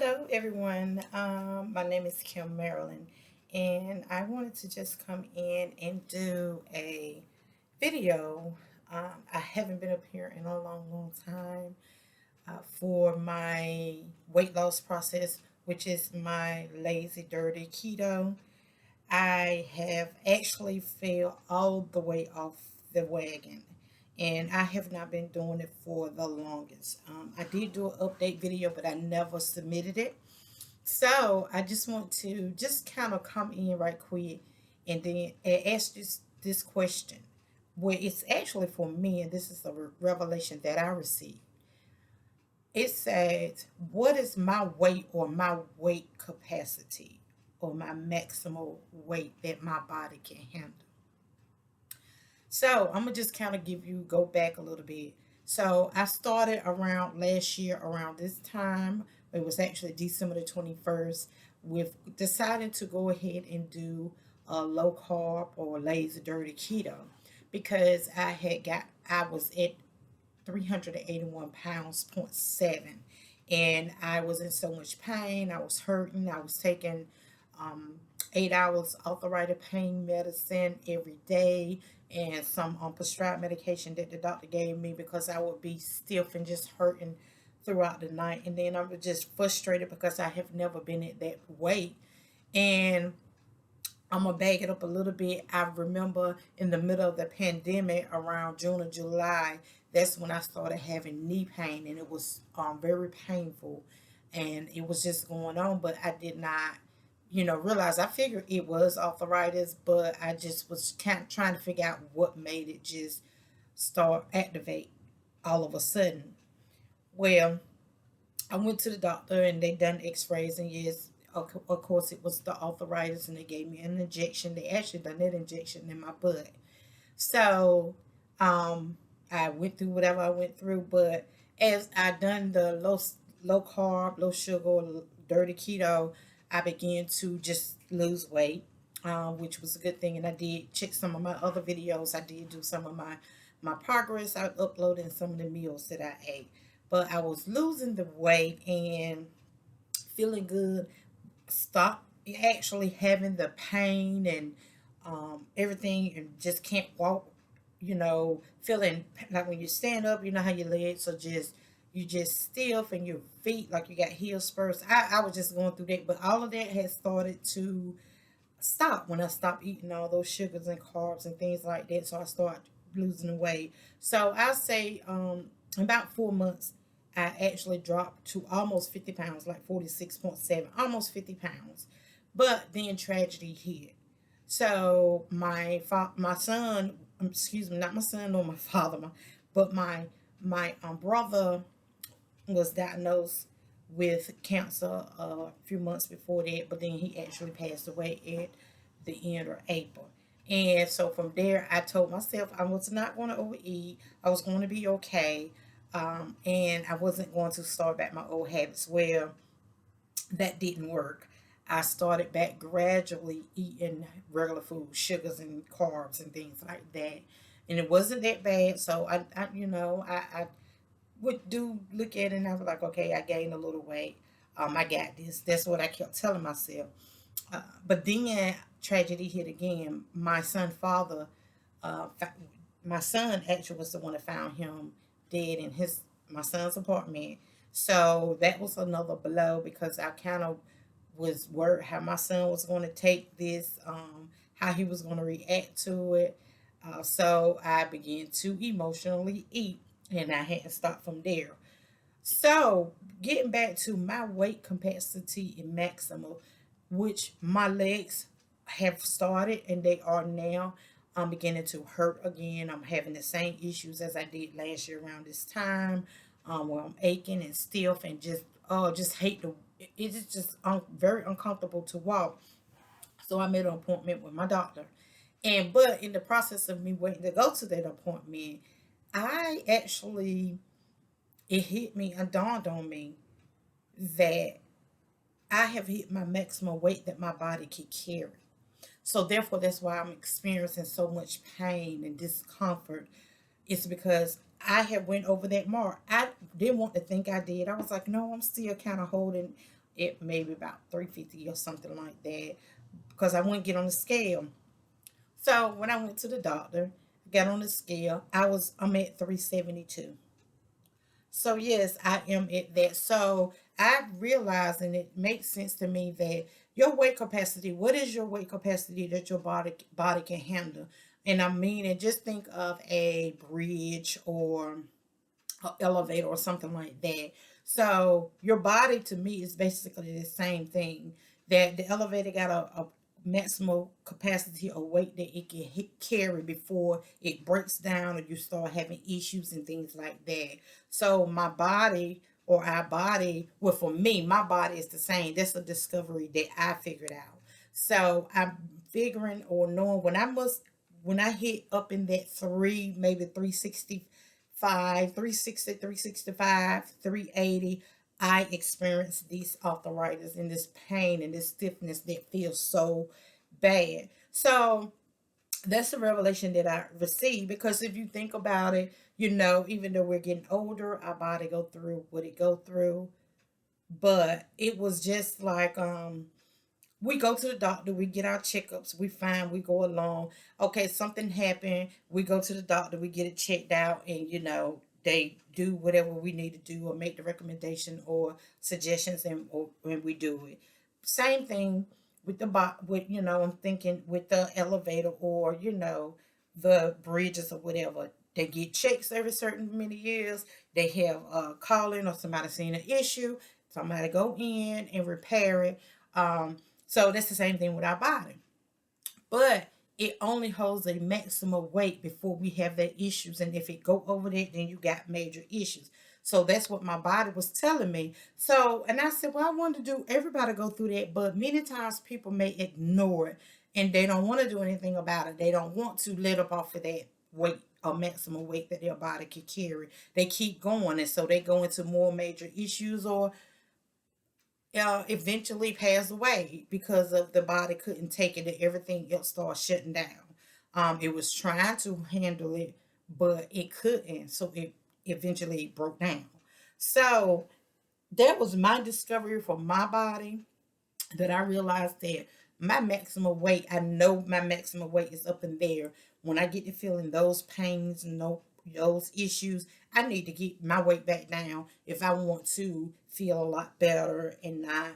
Hello, everyone. My name is Kim Marilyn, and I wanted to just come in and do a video. I haven't been up here in a long, long time for my weight loss process, which is my lazy, dirty keto. I have actually fell all the way off the wagon, and I have not been doing it for the longest. I did do an update video, but I never submitted it. So I just want to just kind of come in right quick and then ask this question. Well, it's actually for me, and this is a revelation that I received. It says, what is my weight or my weight capacity or my maximal weight that my body can handle? So I'm gonna just kind of go back a little bit. So I started around last year, around this time. It was actually December the 21st, with deciding to go ahead and do a low carb or lazy dirty keto because I was at 381 pounds, point 7. And I was in so much pain. I was hurting. I was taking um, 8 hours authorized pain medicine every day and some prescribed medication that the doctor gave me because I would be stiff and just hurting throughout the night. And then I was just frustrated because I have never been at that weight. And I'm gonna back it up a little bit. I remember in the middle of the pandemic, around June or July, that's when I started having knee pain, and it was very painful, and it was just going on. But I did not, realize. I figured it was arthritis, but I just was kind of trying to figure out what made it just start activate all of a sudden. Well, I went to the doctor and they done X-rays, and yes, of course it was the arthritis, and they gave me an injection. They actually done that injection in my butt. So, I went through whatever I went through, but as I done the low carb, low sugar, dirty keto, I began to just lose weight, which was a good thing. And I did check some of my other videos. I did do some of my progress. I uploaded some of the meals that I ate, but I was losing the weight and feeling good. Stop actually having the pain and everything, and just can't walk. Feeling like when you stand up, how your legs are just you just stiff, and your feet like you got heel spurs. I was just going through that, but all of that has started to stop when I stopped eating all those sugars and carbs and things like that. So I started losing the weight. So I say about 4 months, I actually dropped to almost 50 pounds, like 46.7, almost 50 pounds. But then tragedy hit. So my son, excuse me, not my son nor my father, but my brother was diagnosed with cancer a few months before that, but then he actually passed away at the end of April. And so from there, I told myself I was not going to overeat. I was going to be okay. And I wasn't going to start back my old habits. Well, that didn't work. I started back gradually eating regular food, sugars and carbs and things like that. And it wasn't that bad. So I would do look at it, and I was like, okay, I gained a little weight. I got this. That's what I kept telling myself. But then tragedy hit again. Uh, my son actually was the one that found him dead in my son's apartment. So that was another blow because I kind of was worried how my son was going to take this, how he was going to react to it. So I began to emotionally eat, and I hadn't stopped from there. So, getting back to my weight capacity and maximal, which my legs have started and they are now beginning to hurt again. I'm having the same issues as I did last year around this time, where I'm aching and stiff and just hate the. It is just very uncomfortable to walk. So I made an appointment with my doctor, but in the process of me waiting to go to that appointment, I actually it hit me and dawned on me that I have hit my maximum weight that my body could carry. So therefore, that's why I'm experiencing so much pain and discomfort. It's because I had went over that mark. I didn't want to think I did. I was like, no, I'm still kind of holding it maybe about 350 or something like that, because I wouldn't get on the scale. So when I went to the doctor, got on the scale, I'm at 372. So yes, I am at that. So I realize, and it makes sense to me, that your weight capacity, what is your weight capacity that your body can handle? And I mean, and just think of a bridge or elevator or something like that. So your body to me is basically the same thing. That the elevator got a maximum capacity of weight that it can carry before it breaks down or you start having issues and things like that. So my body or our body, well, for me, my body is the same. That's a discovery that I figured out. So I'm figuring or knowing when I hit up in that three, maybe 365, 360, 365, 380, I experienced this arthritis and this pain and this stiffness that feels so bad. So that's the revelation that I received, because if you think about it, even though we're getting older, our body go through what it go through. But it was just like we go to the doctor, we get our checkups, we find we go along. Okay, something happened, we go to the doctor, we get it checked out, and they do whatever we need to do or make the recommendation or suggestions, and we do it. Same thing with with I'm thinking with the elevator or the bridges or whatever. They get checks every certain many years. They have a calling or somebody seeing an issue. Somebody go in and repair it. So that's the same thing with our body. But it only holds a maximum weight before we have that issues. And if it go over that, then you got major issues. So that's what my body was telling me. So, and I said, well, I want to do everybody go through that, but many times people may ignore it and they don't want to do anything about it. They don't want to let up off of that weight or maximum weight that their body can carry. They keep going, and so they go into more major issues, or eventually passed away because of the body couldn't take it and everything else started shutting down. It was trying to handle it, but it couldn't. So it eventually broke down. So that was my discovery for my body, that I realized that my maximum weight, I know my maximum weight is up in there. When I get to feeling those pains and those issues, I need to get my weight back down if I want to feel a lot better and not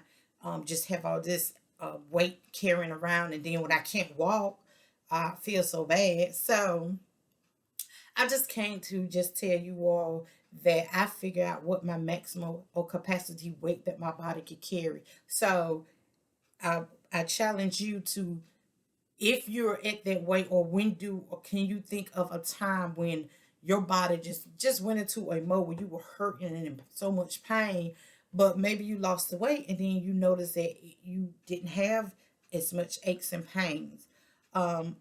just have all this weight carrying around. And then when I can't walk, I feel so bad. So I just came to just tell you all that I figure out what my maximum or capacity weight that my body could carry. So I I challenge you to, if you're at that weight, or or can you think of a time when your body just went into a mode where you were hurting and in so much pain, but maybe you lost the weight and then you noticed that you didn't have as much aches and pains.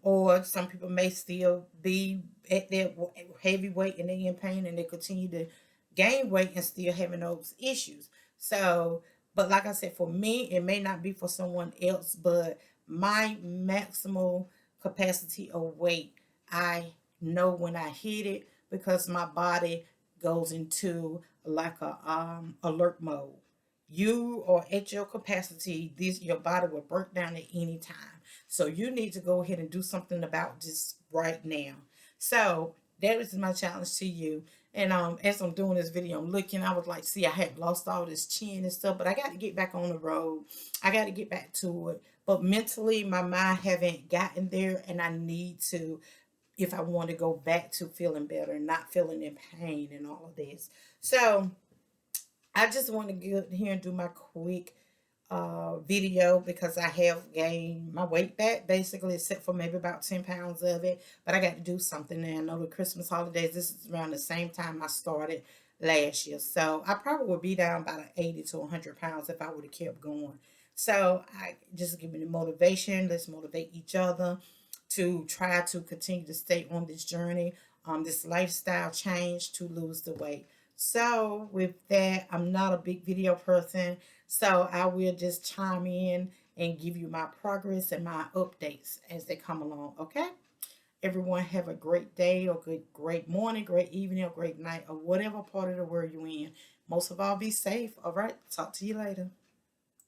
Or some people may still be at that heavy weight and they in pain and they continue to gain weight and still having those issues. So, but like I said, for me, it may not be for someone else, but my maximal capacity of weight, I know when I hit it, because my body goes into like a alert mode. You are at your capacity, this your body will break down at any time. So you need to go ahead and do something about this right now. So that is my challenge to you. And as I'm doing this video, I'm looking, I was like, see, I had lost all this chin and stuff, but I got to get back on the road. I got to get back to it. But mentally, my mind haven't gotten there, and I need to, if I want to go back to feeling better, not feeling in pain and all of this. So I just want to get here and do my quick video, because I have gained my weight back basically, except for maybe about 10 pounds of it. But I got to do something now. I know the Christmas holidays, this is around the same time I started last year. So I probably would be down about 80 to 100 pounds if I would have kept going. So I just give me the motivation. Let's motivate each other to try to continue to stay on this journey, this lifestyle change to lose the weight. So with that, I'm not a big video person, so I will just chime in and give you my progress and my updates as they come along. Okay? Everyone have a great day, or great morning, great evening, or great night, or whatever part of the world you're in. Most of all, be safe. All right? Talk to you later.